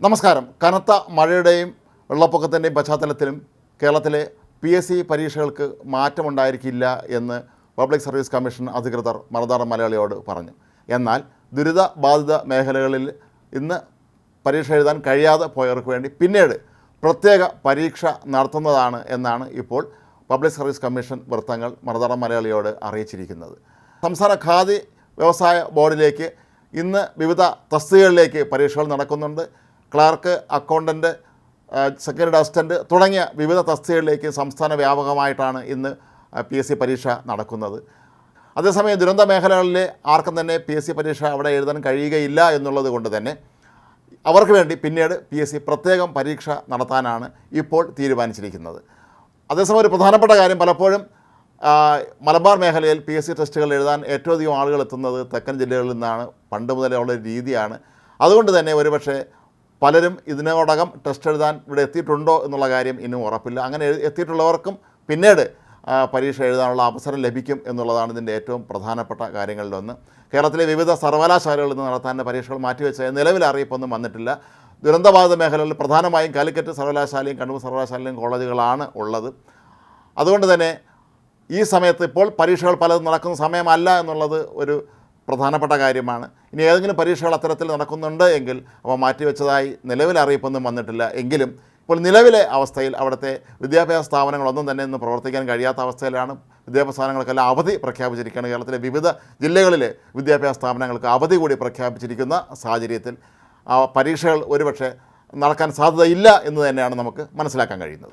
നമസ്കാരം. കനത്ത മഴയുടെയും വെള്ളപ്പൊക്കത്തിൻ്റെയും പശ്ചാത്തലത്തിലും കേരളത്തിലെ PSC പരീക്ഷകൾക്ക് മാറ്റമുണ്ടായിരിക്കില്ല എന്ന് പബ്ലിക് സർവീസ് കമ്മീഷൻ അധികൃതർ മറുനാടൻ മലയാളിയോട് പറഞ്ഞു. എന്നാൽ ദുരിതബാധിത മേഖലകളിൽ ഇന്ന് പരീക്ഷ എഴുതാൻ കഴിയാതെ പോയവർക്ക് വേണ്ടി പിന്നീട് പ്രത്യേക പരീക്ഷ നടത്തുന്നതാണ് എന്നാണ് ഇപ്പോൾ പബ്ലിക് സർവീസ് കമ്മീഷൻ വൃത്തങ്ങൾ മറുനാടൻ മലയാളിയോട് അറിയിച്ചിരിക്കുന്നത്. സംസ്ഥാന ഖാദി വ്യവസായ ബോർഡിലേക്ക് ഇന്ന് വിവിധ തസ്തികകളിലേക്ക് പരീക്ഷകൾ നടക്കുന്നുണ്ട്. ക്ലർക്ക്, അക്കൗണ്ടൻറ്റ്, സെക്രട്ടറി അസിസ്റ്റൻറ്റ് തുടങ്ങിയ വിവിധ തസ്തികകളിലേക്ക് സംസ്ഥാന വ്യാപകമായിട്ടാണ് ഇന്ന് PSC പരീക്ഷ നടക്കുന്നത്. അതേസമയം ദുരന്ത മേഖലകളിലെ ആർക്കും തന്നെ PSC പരീക്ഷ അവിടെ എഴുതാൻ കഴിയുകയില്ല എന്നുള്ളത് കൊണ്ട് തന്നെ അവർക്ക് വേണ്ടി പിന്നീട് PSC പ്രത്യേകം പരീക്ഷ നടത്താനാണ് ഇപ്പോൾ തീരുമാനിച്ചിരിക്കുന്നത്. അതേസമയം ഒരു പ്രധാനപ്പെട്ട കാര്യം, പലപ്പോഴും മലബാർ മേഖലയിൽ PSC ടെസ്റ്റുകൾ എഴുതാൻ ഏറ്റവും അധികം ആളുകൾ എത്തുന്നത് തെക്കൻ ജില്ലകളിൽ നിന്നാണ്. പണ്ട് മുതലേ ഉള്ള രീതിയാണ്. അതുകൊണ്ട് തന്നെ ഒരുപക്ഷെ പലരും ഇതിനോടകം ടെസ്റ്റ് എഴുതാൻ ഇവിടെ എത്തിയിട്ടുണ്ടോ എന്നുള്ള കാര്യം ഇന്നും ഉറപ്പില്ല. അങ്ങനെ എത്തിയിട്ടുള്ളവർക്കും പിന്നീട് പരീക്ഷ എഴുതാനുള്ള അവസരം ലഭിക്കും എന്നുള്ളതാണ് ഇതിൻ്റെ ഏറ്റവും പ്രധാനപ്പെട്ട കാര്യങ്ങളിലൊന്ന്. കേരളത്തിലെ വിവിധ സർവകലാശാലകളിൽ നിന്ന് നടത്താൻ പരീക്ഷകൾ മാറ്റിവെച്ച നിലവിൽ അറിയിപ്പൊന്നും വന്നിട്ടില്ല. ദുരന്തബാധിത മേഖലകളിൽ പ്രധാനമായും കാലിക്കറ്റ് സർവകലാശാലയും കണ്ണൂർ സർവകലാശാലയും കോളേജുകളാണ് ഉള്ളത്. അതുകൊണ്ട് തന്നെ ഈ സമയത്ത് ഇപ്പോൾ പരീക്ഷകൾ പലതും നടക്കുന്ന സമയമല്ല എന്നുള്ളത് ഒരു പ്രധാനപ്പെട്ട കാര്യമാണ്. ഇനി ഏതെങ്കിലും പരീക്ഷകൾ അത്തരത്തിൽ നടക്കുന്നുണ്ട് എങ്കിൽ അവ മാറ്റിവെച്ചതായി നിലവിൽ അറിയിപ്പൊന്നും വന്നിട്ടില്ല. എങ്കിലും ഇപ്പോൾ നിലവിലെ അവസ്ഥയിൽ അവിടുത്തെ വിദ്യാഭ്യാസ സ്ഥാപനങ്ങളൊന്നും തന്നെ ഇന്ന് പ്രവർത്തിക്കാൻ കഴിയാത്ത അവസ്ഥയിലാണ്. വിദ്യാഭ്യാസ സ്ഥാപനങ്ങൾക്കെല്ലാം അവധി പ്രഖ്യാപിച്ചിരിക്കുകയാണ്. കേരളത്തിലെ വിവിധ ജില്ലകളിലെ വിദ്യാഭ്യാസ സ്ഥാപനങ്ങൾക്ക് അവധി കൂടി പ്രഖ്യാപിച്ചിരിക്കുന്ന സാഹചര്യത്തിൽ പരീക്ഷകൾ ഒരുപക്ഷെ നടക്കാൻ സാധ്യതയില്ല എന്ന് തന്നെയാണ് നമുക്ക് മനസ്സിലാക്കാൻ കഴിയുന്നത്.